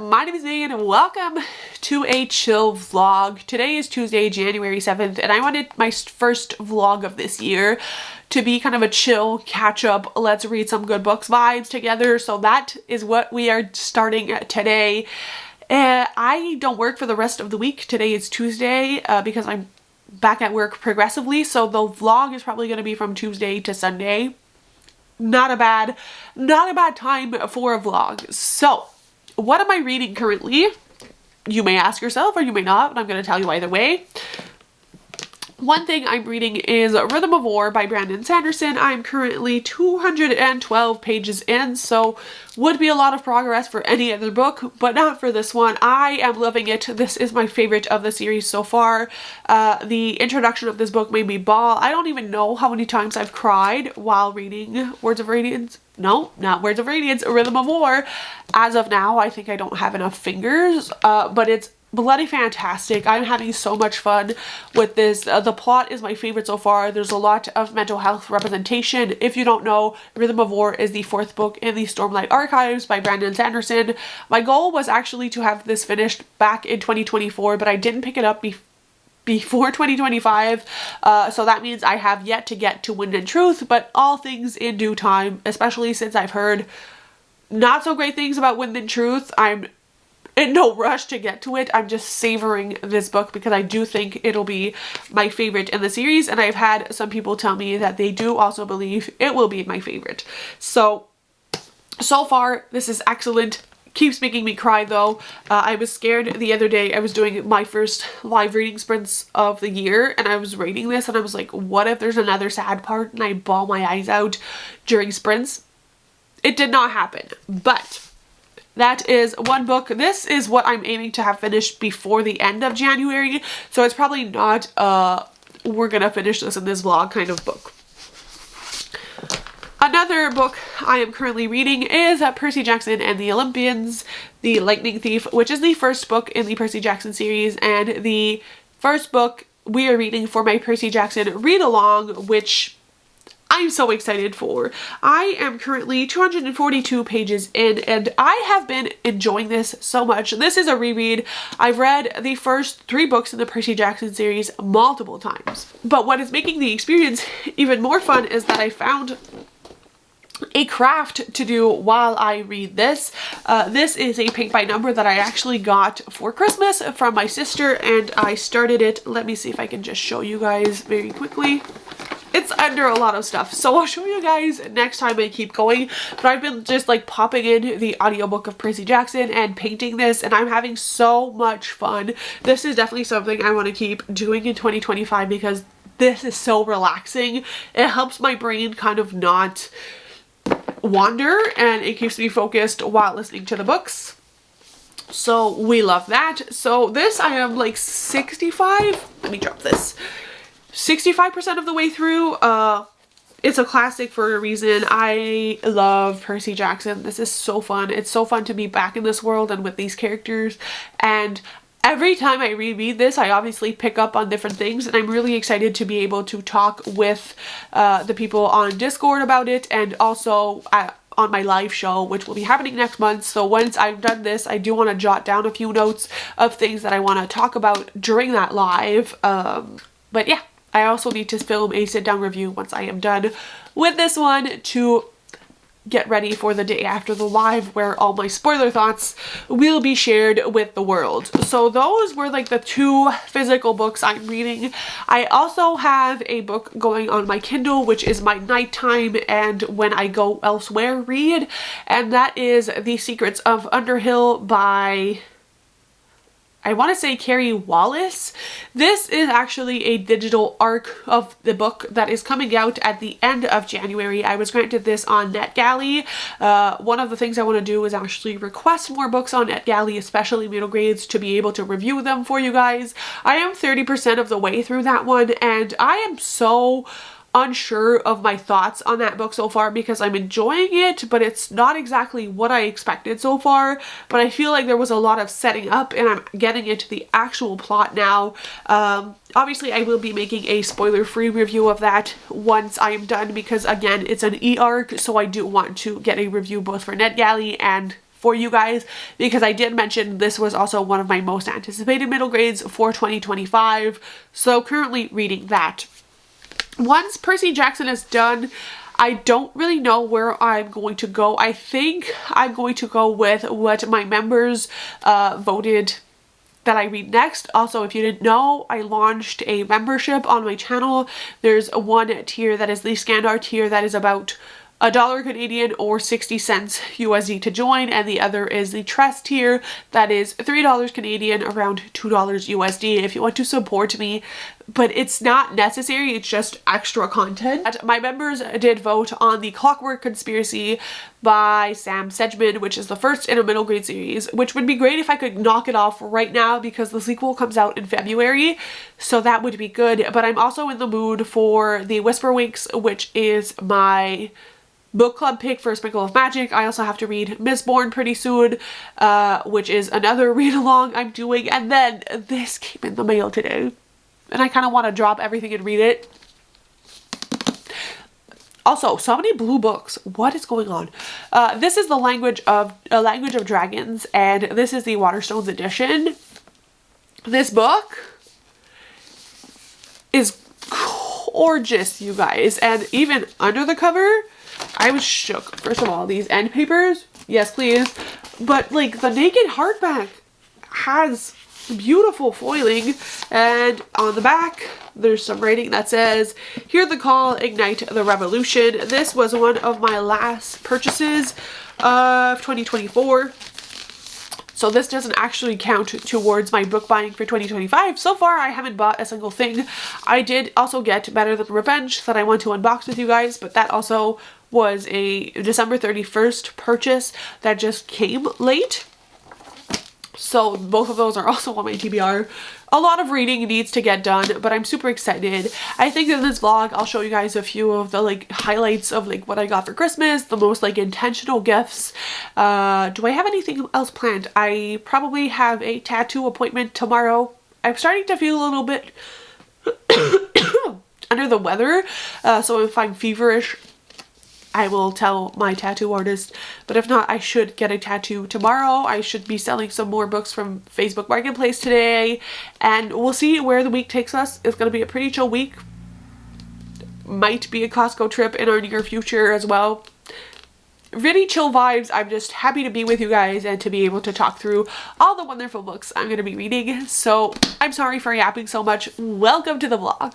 my name is Megan and welcome to a chill vlog. Today is Tuesday, January 7th, and I wanted my first vlog of this year to be kind of a chill catch up, let's read some good books vibes together. So that is what we are starting today. I don't work for the rest of the week. Today is Tuesday because I'm back at work progressively. So the vlog is probably going to be from Tuesday to Sunday. Not a bad time for a vlog. So what am I reading currently? You may ask yourself, or you may not, but I'm going to tell you either way. One thing I'm reading is Rhythm of War by Brandon Sanderson. I'm currently 212 pages in, so would be a lot of progress for any other book, but not for this one. I am loving it. This is my favorite of the series so far. The introduction of this book made me bawl. I don't even know how many times I've cried while reading Words of Radiance. No, not Words of Radiance, Rhythm of War. As of now, I think I don't have enough fingers, but it's bloody fantastic. I'm having so much fun with this. The plot is my favorite so far. There's a lot of mental health representation. If you don't know, Rhythm of War is the fourth book in the Stormlight Archives by Brandon Sanderson. My goal was actually to have this finished back in 2024, but I didn't pick it up before 2025, so that means I have yet to get to Wind and Truth, but all things in due time, especially since I've heard not so great things about Wind and Truth. I'm in no rush to get to it. I'm just savoring this book because I do think it'll be my favorite in the series, and I've had some people tell me that they do also believe it will be my favorite. So far this is excellent. Keeps making me cry though. I was scared the other day. I was doing my first live reading sprints of the year and I was reading this and I was like, what if there's another sad part and I bawl my eyes out during sprints? It did not happen, but that is one book. This is what I'm aiming to have finished before the end of January, so it's probably not we're gonna finish this in this vlog kind of book. Another book I am currently reading is Percy Jackson and the Olympians, The Lightning Thief, which is the first book in the Percy Jackson series and the first book we are reading for my Percy Jackson read-along, which I'm so excited for. I am currently 242 pages in and I have been enjoying this so much. This is a reread. I've read the first 3 books in the Percy Jackson series multiple times. But what is making the experience even more fun is that I found a craft to do while I read this. This is a paint by number that I actually got for Christmas from my sister and I started it. Let me see if I can just show you guys very quickly. It's under a lot of stuff, so I'll show you guys next time I keep going, but I've been just like popping in the audiobook of Percy Jackson and painting this and I'm having so much fun. This is definitely something I want to keep doing in 2025 because this is so relaxing. It helps my brain kind of not wander and it keeps me focused while listening to the books. So we love that. So this I am like 65, let me drop this. 65% of the way through. It's a classic for a reason. I love Percy Jackson. This is so fun. It's so fun to be back in this world and with these characters, and every time I reread this I obviously pick up on different things and I'm really excited to be able to talk with the people on Discord about it and also on my live show, which will be happening next month. So once I've done this, I do want to jot down a few notes of things that I want to talk about during that live. But yeah, I also need to film a sit-down review once I am done with this one to get ready for the day after the live where all my spoiler thoughts will be shared with the world. So those were like the 2 physical books I'm reading. I also have a book going on my Kindle, which is my nighttime and when I go elsewhere read, and that is The Secrets of Underhill by, I want to say, Carrie Wallace. This is actually a digital arc of the book that is coming out at the end of January. I was granted this on NetGalley. One of the things I want to do is actually request more books on NetGalley, especially meagreads, to be able to review them for you guys. I am 30% of the way through that one and I am so unsure of my thoughts on that book so far because I'm enjoying it, but it's not exactly what I expected so far. But I feel like there was a lot of setting up and I'm getting into the actual plot now. Obviously I will be making a spoiler-free review of that once I am done because again it's an e-arc, so I do want to get a review both for NetGalley and for you guys, because I did mention this was also one of my most anticipated middle grades for 2025. So currently reading that. Once Percy Jackson is done, I don't really know where I'm going to go. I think I'm going to go with what my members voted that I read next. Also, if you didn't know, I launched a membership on my channel. There's one tier that is the Scandar tier that is about $1 Canadian or 60 cents USD to join, and the other is the Trust tier that is $3 Canadian, around $2 USD if you want to support me. But it's not necessary, it's just extra content. My members did vote on The Clockwork Conspiracy by Sam Sedgman, which is the first in a middle grade series, which would be great if I could knock it off right now because the sequel comes out in February, so that would be good. But I'm also in the mood for The Whisperwinks, which is my book club pick for Sprinkle of Magic. I also have to read Mistborn pretty soon, which is another read along I'm doing. And then this came in the mail today, and I kind of want to drop everything and read it. Also, so many blue books. What is going on? This is the Language of Dragons, and this is the Waterstones edition. This book is gorgeous, you guys, and even under the cover, I was shook. First of all, these end papers, yes please, but like the naked hardback has beautiful foiling, and on the back there's some writing that says, "Hear the call, ignite the revolution." This was one of my last purchases of 2024. So this doesn't actually count towards my book buying for 2025. So far, I haven't bought a single thing. I did also get Better Than Revenge that I want to unbox with you guys, but that also was a December 31st purchase that just came late. So both of those are also on my TBR. A lot of reading needs to get done, but I'm super excited. I think in this vlog, I'll show you guys a few of the like highlights of like what I got for Christmas, the most like intentional gifts. Do I have anything else planned? I probably have a tattoo appointment tomorrow. I'm starting to feel a little bit under the weather, so if I'm feverish, I will tell my tattoo artist, but if not, I should get a tattoo tomorrow. I should be selling some more books from Facebook Marketplace today, and we'll see where the week takes us. It's going to be a pretty chill week. Might be a Costco trip in our near future as well. Really chill vibes. I'm just happy to be with you guys and to be able to talk through all the wonderful books I'm going to be reading. So I'm sorry for yapping so much. Welcome to the vlog.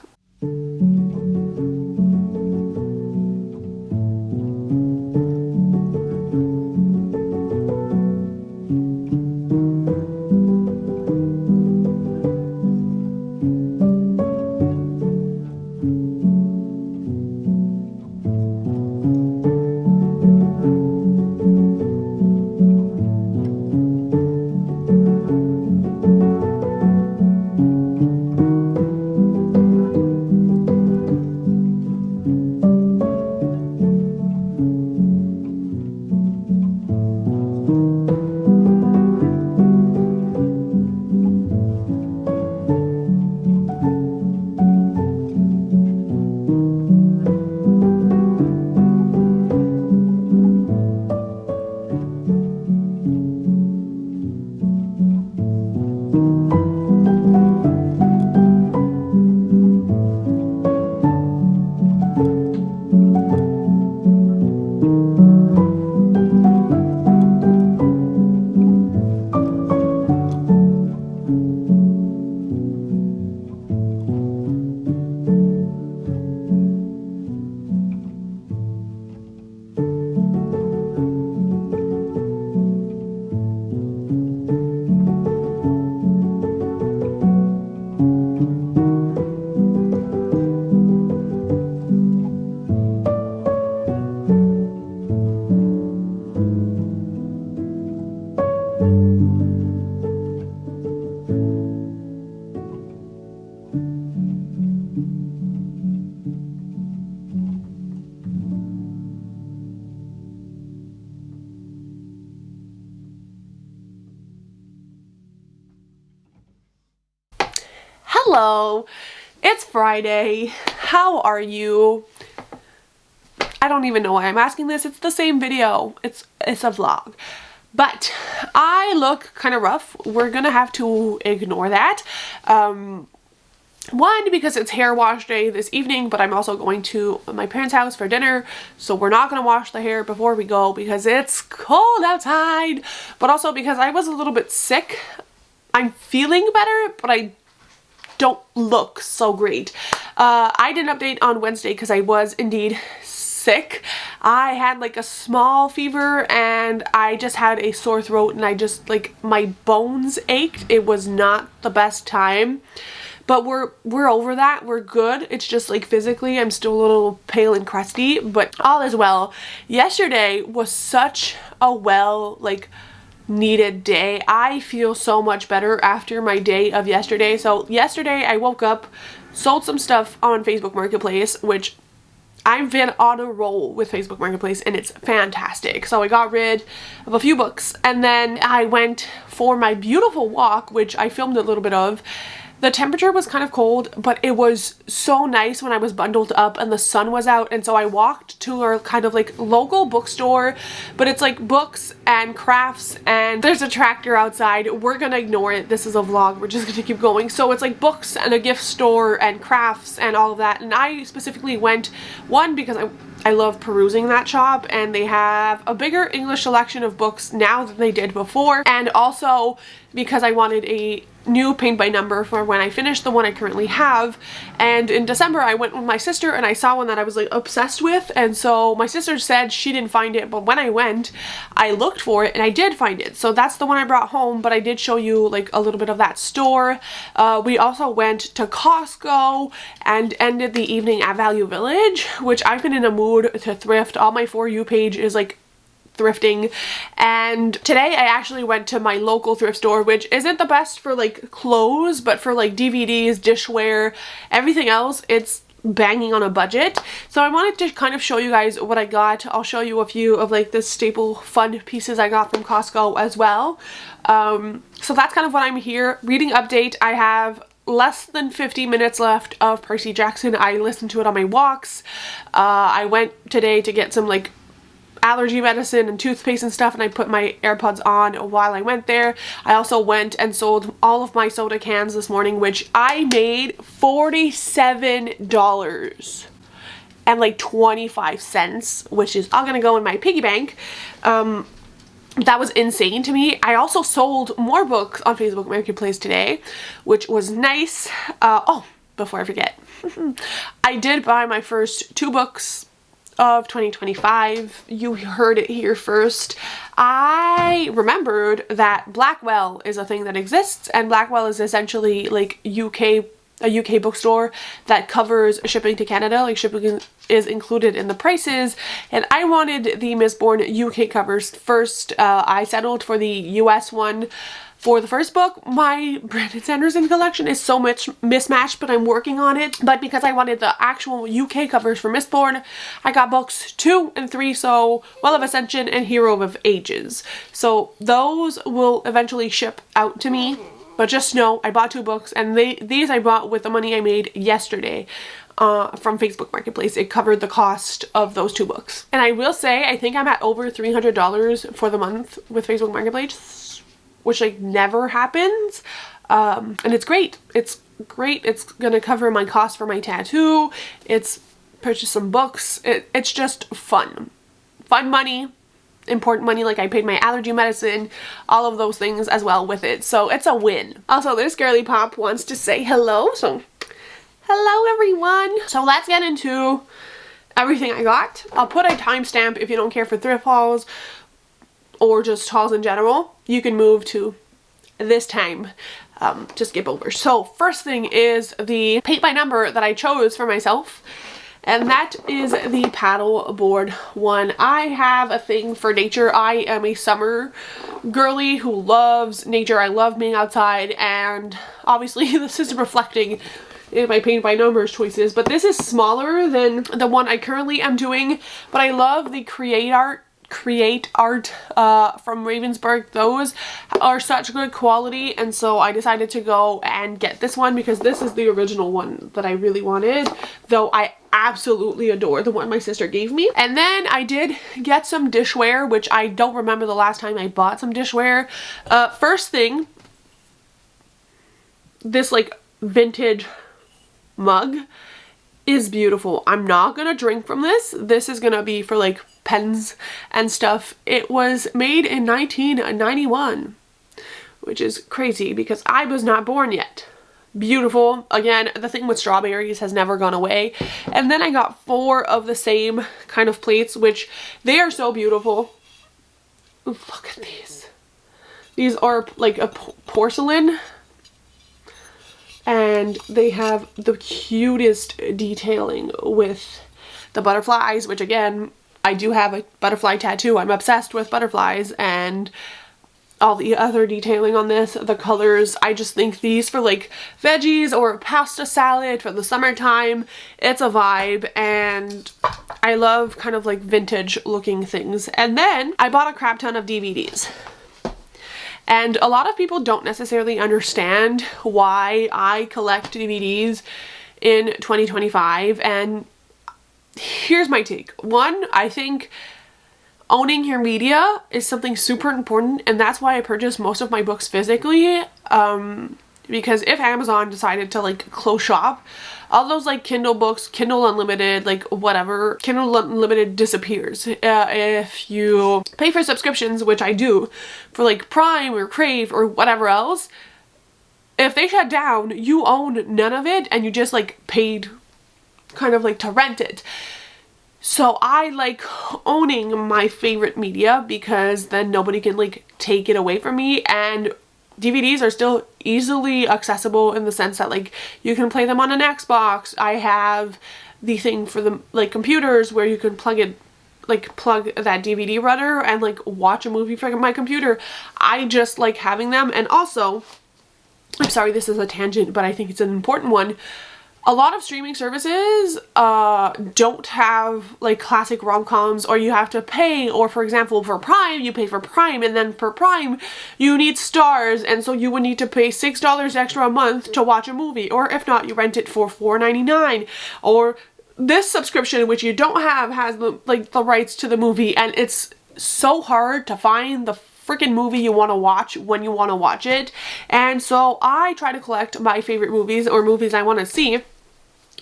Hello, it's Friday. How are you? I don't even know why I'm asking this. It's the same video. It's a vlog. But I look kind of rough. We're gonna have to ignore that. One, because it's hair wash day this evening, but I'm also going to my parents' house for dinner, so we're not going to wash the hair before we go because it's cold outside, but also because I was a little bit sick. I'm feeling better, but I don't look so great. I did an update on Wednesday because I was indeed sick. I had like a small fever and I just had a sore throat and I just like my bones ached. It was not the best time. But we're over that. We're good. It's just like physically I'm still a little pale and crusty, but all is well. Yesterday was such a needed day. I feel so much better after my day of yesterday. So yesterday I woke up, sold some stuff on Facebook Marketplace, which I've been on a roll with Facebook Marketplace and it's fantastic. So I got rid of a few books and then I went for my beautiful walk, which I filmed a little bit of. The temperature was kind of cold, but it was so nice when I was bundled up and the sun was out, and so I walked to our kind of like local bookstore, but it's like books and crafts, and there's a tractor outside. We're gonna ignore it. This is a vlog. We're just gonna keep going. So it's like books and a gift store and crafts and all of that, and I specifically went, one, because I love perusing that shop and they have a bigger English selection of books now than they did before, and also because I wanted a new paint by number for when I finish the one I currently have. And in December I went with my sister and I saw one that I was like obsessed with, and so my sister said she didn't find it, but when I went I looked for it and I did find it, so that's the one I brought home. But I did show you like a little bit of that store. We also went to Costco and ended the evening at Value Village, which I've been in a mood to thrift. All my For You page is like thrifting, and today I actually went to my local thrift store, which isn't the best for like clothes, but for like DVDs, dishware, everything else, it's banging on a budget. So I wanted to kind of show you guys what I got. I'll show you a few of like the staple fun pieces I got from Costco as well. So that's kind of what I'm here. Reading update, I have less than 50 minutes left of Percy Jackson. I listened to it on my walks. I went today to get some like allergy medicine and toothpaste and stuff, and I put my AirPods on while I went there. I also went and sold all of my soda cans this morning, which I made $47 and like 25 cents, which is all gonna go in my piggy bank. That was insane to me. I also sold more books on Facebook Marketplace today, which was nice. Oh, before I forget, I did buy my first 2 books of 2025. You heard it here first. I remembered that Blackwell is a thing that exists, and Blackwell is essentially like a UK bookstore that covers shipping to Canada. Like shipping is included in the prices, and I wanted the Mistborn UK covers first. I settled for the US one for the first book. My Brandon Sanderson collection is so much mismatched, but I'm working on it. But because I wanted the actual UK covers for Mistborn, I got books 2 and 3, so Well of Ascension and Hero of Ages. So those will eventually ship out to me, but just know I bought 2 books, and these I bought with the money I made yesterday from Facebook Marketplace. It covered the cost of those 2 books. And I will say, I think I'm at over $300 for the month with Facebook Marketplace, which like never happens, and it's great. It's great. It's gonna cover my cost for my tattoo. It's purchased some books. It's just fun money, important money. Like I paid my allergy medicine, all of those things as well with it, so it's a win. Also, this girly pop wants to say hello, so hello everyone. So let's get into everything I got. I'll put a timestamp if you don't care for thrift hauls or just hauls in general. You can move to this time to skip over. So first thing is the paint by number that I chose for myself, and that is the paddle board one. I have a thing for nature. I am a summer girly who loves nature. I love being outside, and obviously this is reflecting in my paint by numbers choices, but this is smaller than the one I currently am doing, but I love the create art create art from Ravensburg. Those are such good quality, and so I decided to go and get this one because this is the original one that I really wanted, though I absolutely adore the one my sister gave me. And then I did get some dishware, which I don't remember the last time I bought some dishware. First thing, this like vintage mug is beautiful. I'm not gonna drink from this. This is gonna be for like pens and stuff. It was made in 1991, which is crazy because I was not born yet. Beautiful. Again, the thing with strawberries has never gone away. And then I got 4 of the same kind of plates, which they are so beautiful. Ooh, look at these. These are like a porcelain, and they have the cutest detailing with the butterflies, which again, I do have a butterfly tattoo. I'm obsessed with butterflies, and all the other detailing on this, the colors. I just think these for like veggies or pasta salad for the summertime, it's a vibe, and I love kind of like vintage looking things. And then I bought a crap ton of DVDs. And a lot of people don't necessarily understand why I collect DVDs in 2025, and here's my take. One, I think owning your media is something super important, and that's why I purchase most of my books physically, because if Amazon decided to like close shop, all those like Kindle books, Kindle Unlimited, like whatever, Kindle Unlimited disappears. If you pay for subscriptions, which I do, for like Prime or Crave or whatever else, if they shut down, you own none of it, and you just like paid kind of like to rent it. So I like owning my favorite media because then nobody can like take it away from me, and DVDs are still easily accessible in the sense that like you can play them on an Xbox. I have the thing for the like computers where you can plug it, like plug that DVD runner and like watch a movie from my computer. I just like having them. And also, I'm sorry this is a tangent, but I think it's an important one. A lot of streaming services don't have like classic rom-coms, or you have to pay, or for example for Prime, you pay for Prime, and then for Prime you need stars, and so you would need to pay $6 extra a month to watch a movie, or if not, you rent it for $4.99. Or this subscription, which you don't have, has the like the rights to the movie, and it's so hard to find the freaking movie you want to watch when you want to watch it. And so I try to collect my favorite movies, or movies I want to see,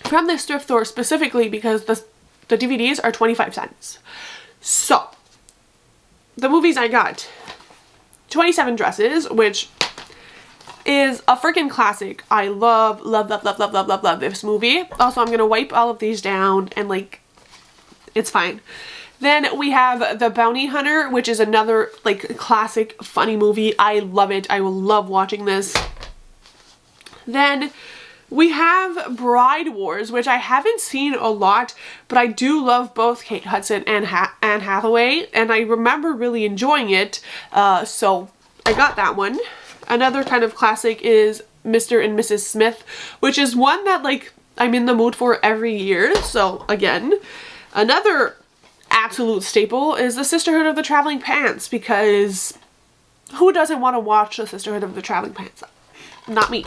from this thrift store specifically because the DVDs are 25 cents. So the movies I got: 27 Dresses, which is a freaking classic. I love this movie. Also, I'm gonna wipe all of these down and like it's fine. Then we have The Bounty Hunter, which is another like classic funny movie. I love it. I will love watching this. Then we have Bride Wars, which I haven't seen a lot, but I do love both Kate Hudson and Anne Hathaway, and I remember really enjoying it, so I got that one. Another kind of classic is Mr. and Mrs. Smith, which is one that like I'm in the mood for every year. So again, another absolute staple is The Sisterhood of the Traveling Pants, because who doesn't want to watch The Sisterhood of the Traveling Pants? Not me.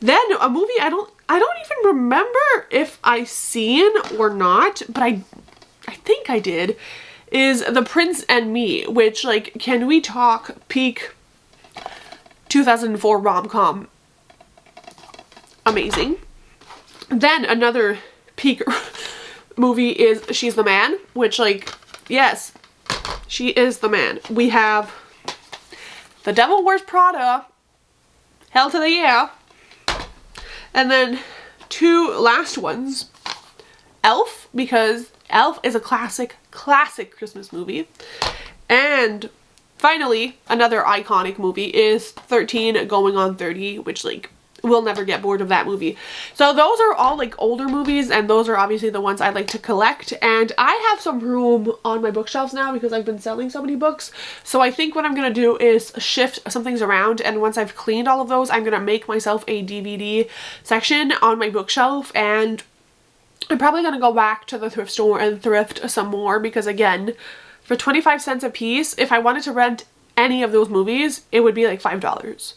Then a movie I don't even remember if I seen or not, but I think I did, is The Prince and Me, which like, can we talk peak 2004 rom-com? Amazing. Then another peak movie is She's the Man, which like, yes, she is the man. We have The Devil Wears Prada, hell to the yeah. And then 2 last ones, Elf, because Elf is a classic Christmas movie. And finally, another iconic movie is 13 Going on 30, which like, we'll never get bored of that movie. So those are all like older movies, and those are obviously the ones I like to collect. And I have some room on my bookshelves now because I've been selling so many books. So I think what I'm gonna do is shift some things around, and once I've cleaned all of those, I'm gonna make myself a DVD section on my bookshelf, and I'm probably gonna go back to the thrift store and thrift some more because again, For 25 cents a piece, if I wanted to rent any of those movies, it would be like $5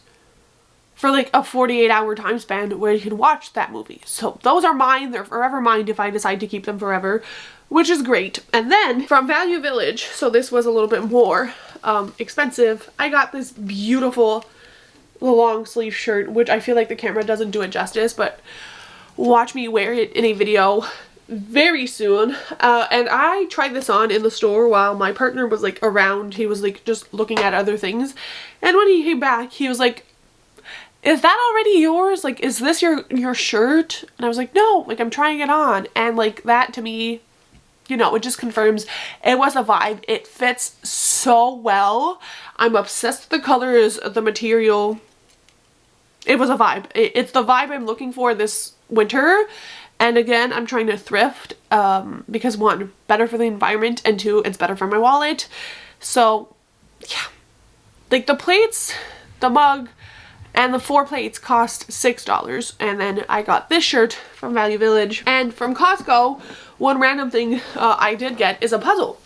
for like a 48-hour time span where you can watch that movie. So those are mine. They're forever mine if I decide to keep them forever, which is great. And then from Value Village, so this was a little bit more expensive, I got this beautiful long sleeve shirt, which I feel like the camera doesn't do it justice, but watch me wear it in a video very soon. And I tried this on in the store while my partner was like around. He was like just looking at other things, and when he came back he was like, is that already yours? Like, is this your shirt? And I was like, no, like I'm trying it on. And like that to me, you know, it just confirms it was a vibe. It fits so well. I'm obsessed with the colors, the material. It was a vibe. It's the vibe I'm looking for this winter. And again, I'm trying to thrift because one, better for the environment, and two, it's better for my wallet. So yeah, like the plates, the mug, and the 4 plates cost $6. And then I got this shirt from Value Village. And from Costco, one random thing I did get is a puzzle.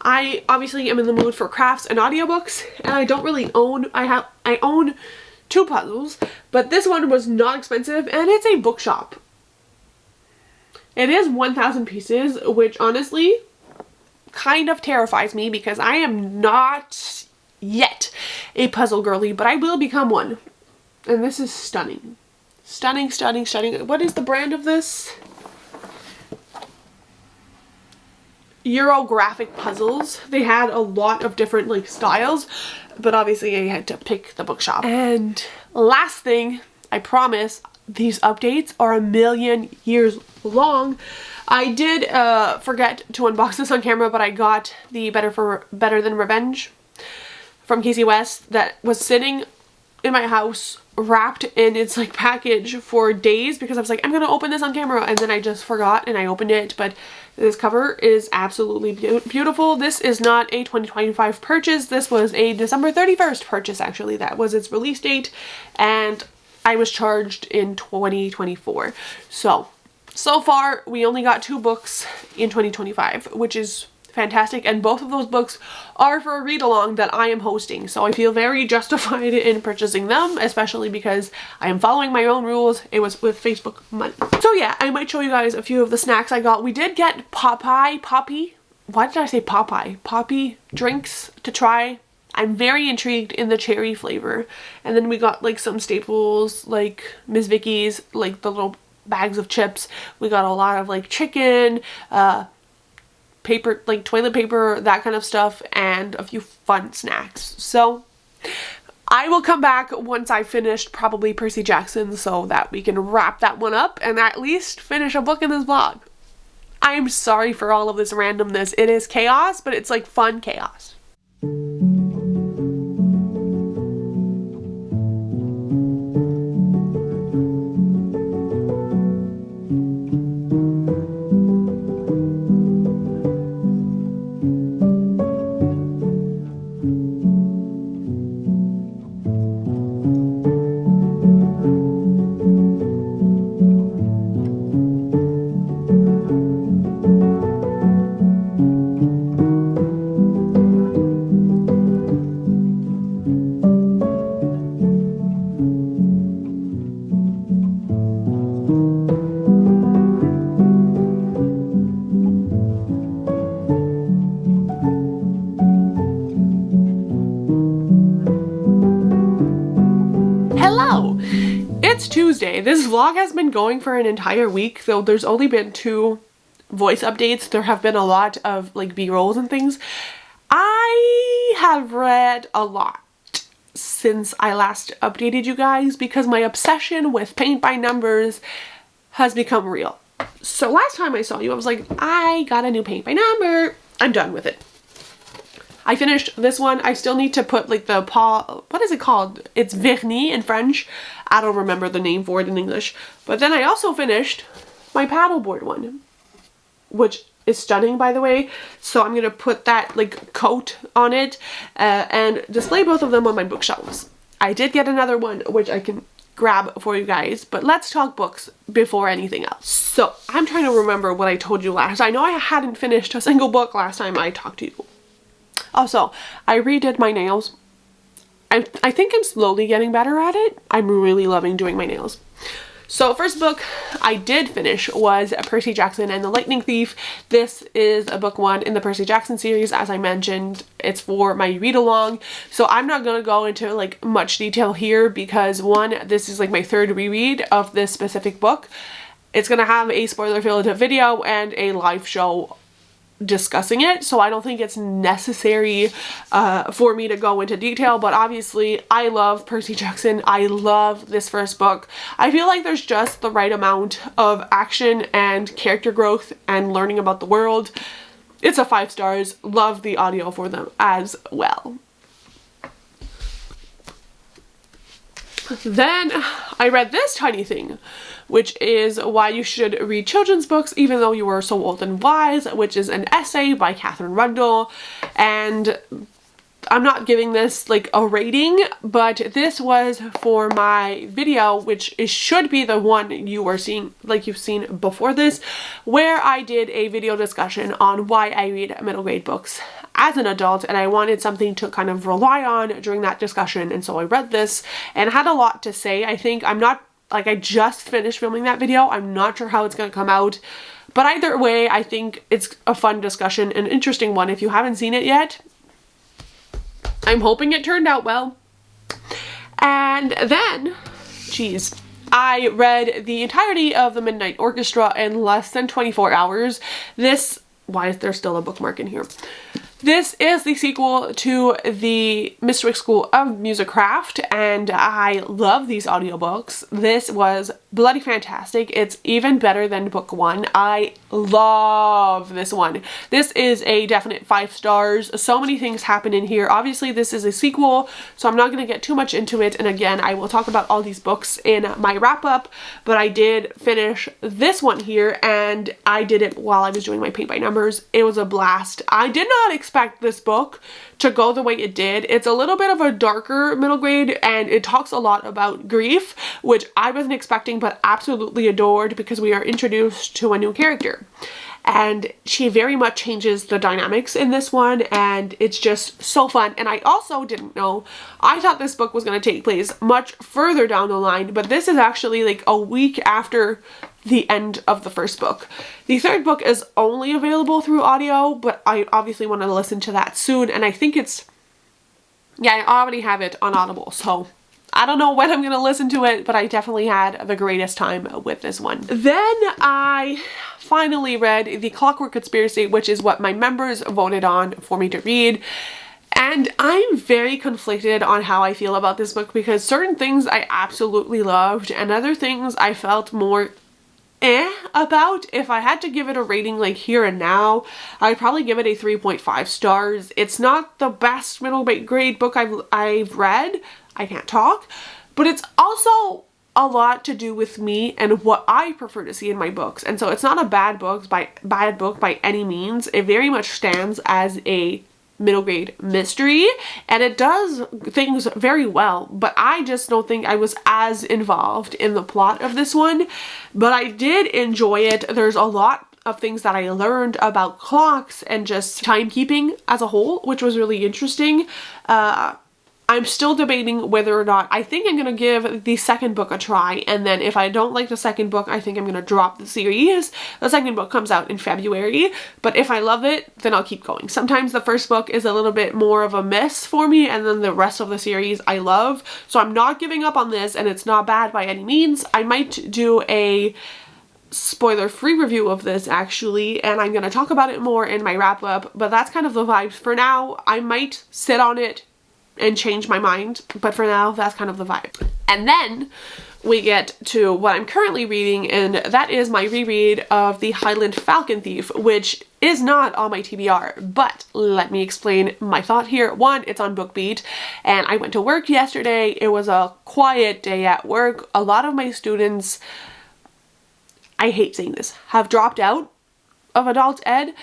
I obviously am in the mood for crafts and audiobooks, and I don't really own, I own 2 puzzles, but this one was not expensive, and it's a bookshop. It is 1,000 pieces, which honestly kind of terrifies me because I am not yet a puzzle girly, but I will become one. And this is stunning. Stunning, stunning, stunning. What is the brand of this? Eurographic Puzzles. They had a lot of different like styles, but obviously I had to pick the bookshop. And last thing, I promise, these updates are a million years long. I did forget to unbox this on camera, but I got the Better Than Revenge from Casey West that was sitting in my house wrapped in its like package for days because I was like, I'm gonna open this on camera, and then I just forgot and I opened it. But this cover is absolutely beautiful. This is not a 2025 purchase. This was a December 31st purchase, actually. That was its release date, and I was charged in 2024. So far we only got 2 books in 2025, which is fantastic, and both of those books are for a read-along that I am hosting, so I feel very justified in purchasing them, especially because I am following my own rules. It was with Facebook money. So yeah, I might show you guys a few of the snacks I got. We did get Poppy drinks to try. I'm very intrigued in the cherry flavor. And then we got like some staples like Miss Vicky's, like the little bags of chips. We got a lot of like chicken, paper, like toilet paper, that kind of stuff, and a few fun snacks. So I will come back once I finished probably Percy Jackson so that we can wrap that one up and at least finish a book in this vlog. I'm sorry for all of this randomness. It is chaos, but it's like fun chaos. Tuesday. This vlog has been going for an entire week, though there's only been 2 voice updates. There have been a lot of like B-rolls and things. I have read a lot since I last updated you guys because my obsession with paint by numbers has become real. So last time I saw you, I was like, I got a new paint by number. I'm done with it. I finished this one. I still need to put like the what is it called? It's vernis in French. I don't remember the name for it in English. But then I also finished my paddleboard one, which is stunning, by the way. So I'm gonna put that like coat on it and display both of them on my bookshelves. I did get another one, which I can grab for you guys, but let's talk books before anything else. So I'm trying to remember what I told you last. I know I hadn't finished a single book last time I talked to you. Also, I redid my nails. I think I'm slowly getting better at it. I'm really loving doing my nails. So first book I did finish was Percy Jackson and the Lightning Thief. This is a book 1 in the Percy Jackson series. As I mentioned, it's for my read along. So I'm not going to go into like much detail here because one, this is like my 3rd reread of this specific book. It's going to have a spoiler-filled video and a live show discussing it, so I don't think it's necessary for me to go into detail, but obviously I love Percy Jackson. I love this first book. I feel like there's just the right amount of action and character growth and learning about the world. It's a 5 stars. Love the audio for them as well. Then I read this tiny thing, which is Why You Should Read Children's Books Even Though You Were So Old and Wise, which is an essay by Catherine Rundle. And I'm not giving this like a rating, but this was for my video, which should be the one you were seeing, like you've seen before this, where I did a video discussion on why I read middle grade books as an adult, and I wanted something to kind of rely on during that discussion, and so I read this and had a lot to say. I think I just finished filming that video. I'm not sure how it's going to come out, but either way, I think it's a fun discussion, an interesting one. If you haven't seen it yet, I'm hoping it turned out well. And then, geez, I read the entirety of the Midnight Orchestra in less than 24 hours. Why is there still a bookmark in here? This is the sequel to the Mystery School of Musicraft, and I love these audiobooks. This was bloody fantastic. It's even better than book 1. I love this one. This is a definite 5 stars. So many things happen in here. Obviously, this is a sequel, so I'm not going to get too much into it. And again, I will talk about all these books in my wrap-up, but I did finish this one here, and I did it while I was doing my paint by numbers. It was a blast. I did not expect this book to go the way it did. It's a little bit of a darker middle grade, and it talks a lot about grief, which I wasn't expecting but absolutely adored because we are introduced to a new character. And she very much changes the dynamics in this one, and it's just so fun. And I also didn't know, I thought this book was going to take place much further down the line, but this is actually like a week after the end of the first book. The 3rd book is only available through audio, but I obviously want to listen to that soon, and I think I already have it on Audible, so I don't know when I'm going to listen to it, but I definitely had the greatest time with this one. Then I finally read The Clockwork Conspiracy, which is what my members voted on for me to read. And I'm very conflicted on how I feel about this book because certain things I absolutely loved and other things I felt more about. If I had to give it a rating like here and now, I'd probably give it a 3.5 stars. It's not the best middle grade book I've read. I can't talk, but it's also a lot to do with me and what I prefer to see in my books. And so it's not a bad book by any means. It very much stands as a middle grade mystery, and it does things very well, but I just don't think I was as involved in the plot of this one. But I did enjoy it. There's a lot of things that I learned about clocks and just timekeeping as a whole, which was really interesting. I'm still debating whether or not, I think I'm going to give the 2nd book a try, and then if I don't like the 2nd book, I think I'm going to drop the series. The 2nd book comes out in February, but if I love it, then I'll keep going. Sometimes the 1st book is a little bit more of a miss for me, and then the rest of the series I love. So I'm not giving up on this, and it's not bad by any means. I might do a spoiler-free review of this actually, and I'm going to talk about it more in my wrap-up, but that's kind of the vibes for now. I might sit on it and change my mind, but for now that's kind of the vibe. And then we get to what I'm currently reading, and that is my reread of The Highland Falcon Thief, which is not on my TBR, but let me explain my thought here. One, it's on BookBeat, and I went to work yesterday. It was a quiet day at work. A lot of my students, I hate saying this, have dropped out of adult ed,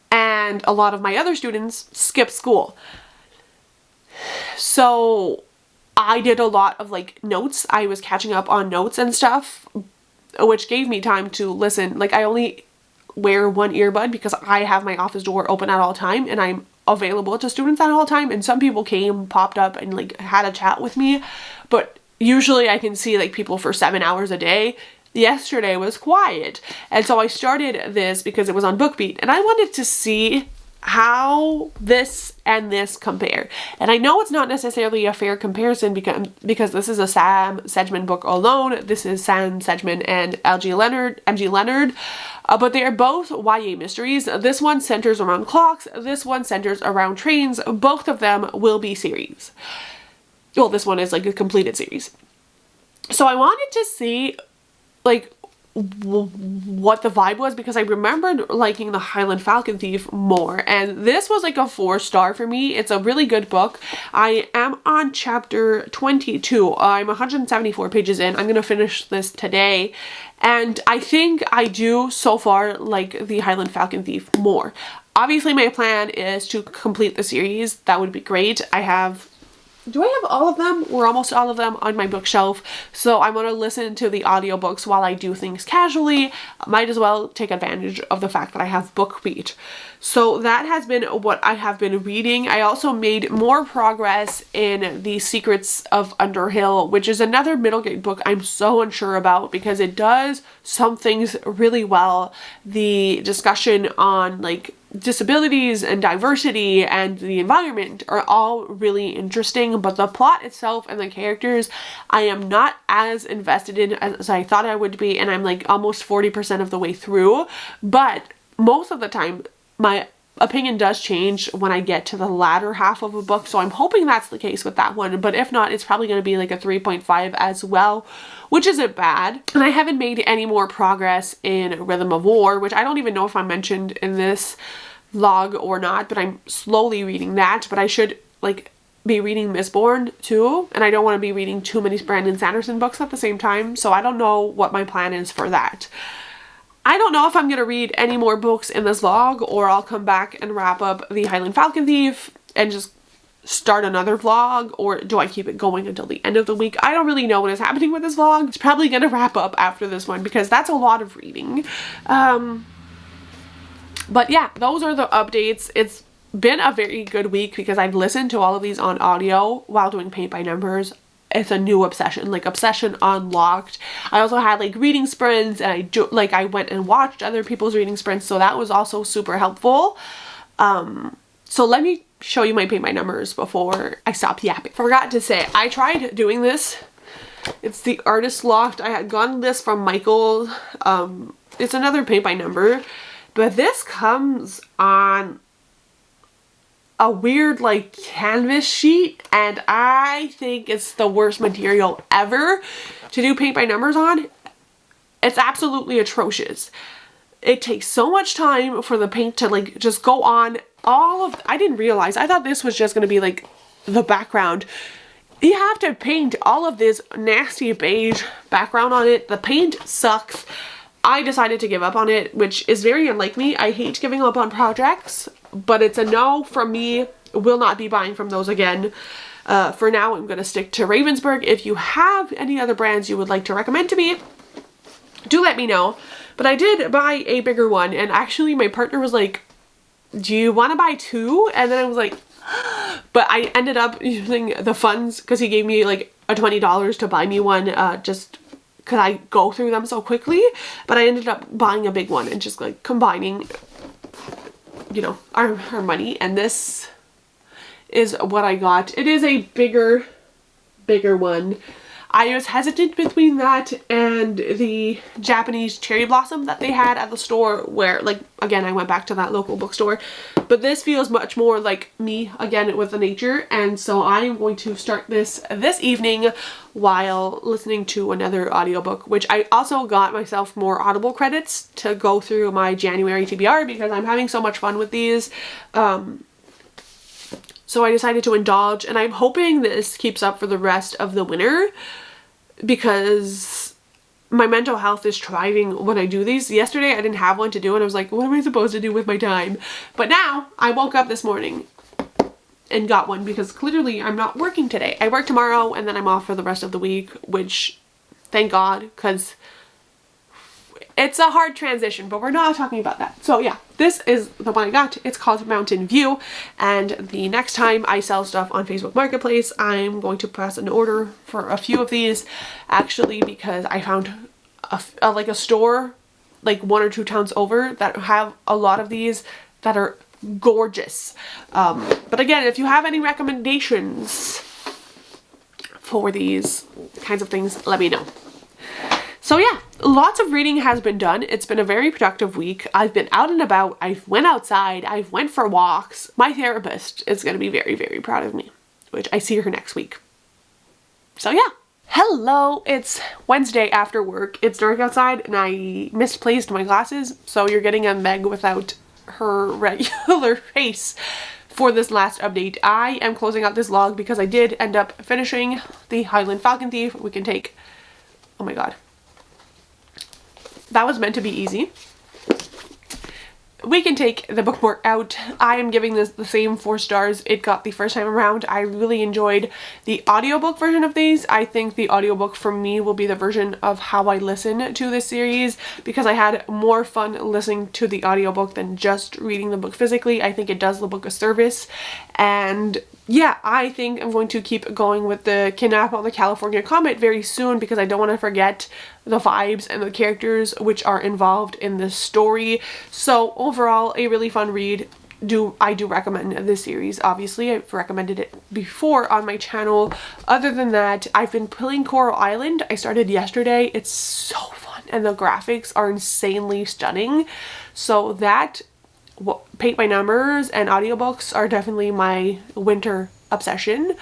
and a lot of my other students skipped school. So I did a lot of like notes. I was catching up on notes and stuff, which gave me time to listen. Like I only wear one earbud because I have my office door open at all time, and I'm available to students that whole time, and some people popped up and like had a chat with me, but usually I can see like people for 7 hours a day. Yesterday was quiet, and so I started this because it was on BookBeat, and I wanted to see how this and this compare. And I know it's not necessarily a fair comparison because this is a Sam Sedgman book alone. This is Sam Sedgman and MG Leonard, but they are both YA mysteries. This one centers around clocks. This one centers around trains. Both of them will be series. Well, this one is like a completed series. So I wanted to see like what the vibe was, because I remembered liking the Highland Falcon Thief more, and this was like a 4-star for me. It's a really good book. I am on chapter 22. I'm 174 pages in. I'm gonna finish this today, and I think I do so far like the Highland Falcon Thief more. Obviously my plan is to complete the series. That would be great. Do I have all of them or almost all of them on my bookshelf? So I want to listen to the audiobooks while I do things casually. Might as well take advantage of the fact that I have BookBeat. So that has been what I have been reading. I also made more progress in The Secrets of Underhill, which is another middle grade book I'm so unsure about because it does some things really well. The discussion on like disabilities and diversity and the environment are all really interesting, but the plot itself and the characters I am not as invested in as I thought I would be, and I'm like almost 40% of the way through. But most of the time my opinion does change when I get to the latter half of a book, so I'm hoping that's the case with that one. But if not, it's probably going to be like a 3.5 as well, which isn't bad. And I haven't made any more progress in Rhythm of War, which I don't even know if I mentioned in this vlog or not, but I'm slowly reading that. But I should like be reading Mistborn too, and I don't want to be reading too many Brandon Sanderson books at the same time, so I don't know what my plan is for that. I don't know if I'm going to read any more books in this vlog, or I'll come back and wrap up the Highland Falcon Thief and just start another vlog, or do I keep it going until the end of the week? I don't really know what is happening with this vlog. It's probably going to wrap up after this one because that's a lot of reading. But yeah, those are the updates. It's been a very good week because I've listened to all of these on audio while doing paint by numbers. It's a new obsession, like obsession unlocked. I also had like reading sprints, and I went and watched other people's reading sprints, so that was also super helpful. So let me show you my paint by numbers before I stop yapping. Forgot to say, I tried doing this. It's the Artist Loft. I had gotten this from Michael. It's another paint by number, but this comes on a weird like canvas sheet, and I think it's the worst material ever to do paint by numbers on. It's absolutely atrocious. It takes so much time for the paint to like just go on I didn't realize, I thought this was just going to be like the background. You have to paint all of this nasty beige background on it. The paint sucks. I decided to give up on it, which is very unlike me. I hate giving up on projects, but it's a no from me. Will not be buying from those again. For now, I'm going to stick to Ravensburg. If you have any other brands you would like to recommend to me, do let me know. But I did buy a bigger one, and actually my partner was like, do you want to buy two? And then I was like, but I ended up using the funds because he gave me like a $20 to buy me one, just because I go through them so quickly. But I ended up buying a big one and just like combining, you know, our money. And this is what I got. It is a bigger one. I was hesitant between that and the Japanese cherry blossom that they had at the store, where, like, again, I went back to that local bookstore. But this feels much more like me, again, with the nature. And so I'm going to start this evening while listening to another audiobook, which I also got myself more Audible credits to go through my January TBR because I'm having so much fun with these. So I decided to indulge, and I'm hoping this keeps up for the rest of the winter because my mental health is thriving when I do these. Yesterday I didn't have one to do, and I was like, what am I supposed to do with my time? But now I woke up this morning and got one because clearly I'm not working today. I work tomorrow and then I'm off for the rest of the week, which thank God, because It's a hard transition, but we're not talking about that. So yeah, this is the one I got. It's called Mountain View, and the next time I sell stuff on Facebook Marketplace, I'm going to press an order for a few of these, actually, because I found like a store like 1 or 2 towns over that have a lot of these that are gorgeous. But again, if you have any recommendations for these kinds of things, let me know. So yeah, lots of reading has been done. It's been a very productive week. I've been out and about. I've went outside. I've went for walks. My therapist is going to be very, very proud of me, which I see her next week. So yeah. Hello, it's Wednesday after work. It's dark outside and I misplaced my glasses, so you're getting a Meg without her regular face for this last update. I am closing out this log because I did end up finishing the Highland Falcon Thief. We can take, oh my god. That was meant to be easy. We can take the bookmark out. I am giving this the same 4 stars it got the first time around. I really enjoyed the audiobook version of these. I think the audiobook for me will be the version of how I listen to this series, because I had more fun listening to the audiobook than just reading the book physically. I think it does the book a service, and yeah, I think I'm going to keep going with the Kidnap on the California Comet very soon, because I don't want to forget the vibes and the characters which are involved in this story. So overall, a really fun read. I do recommend this series. Obviously, I've recommended it before on my channel. Other than that, I've been playing Coral Island. I started yesterday. It's so fun and the graphics are insanely stunning. So that, Paint by Numbers and audiobooks are definitely my winter obsession.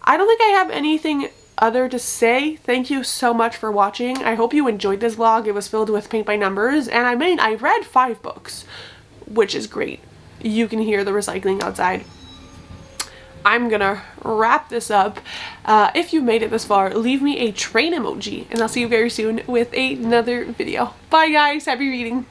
I don't think I have anything other to say. Thank you so much for watching. I hope you enjoyed this vlog. It was filled with Paint by Numbers, and I read 5 books, which is great. You can hear the recycling outside. I'm gonna wrap this up. If you made it this far, leave me a train emoji, and I'll see you very soon with another video. Bye guys, happy reading.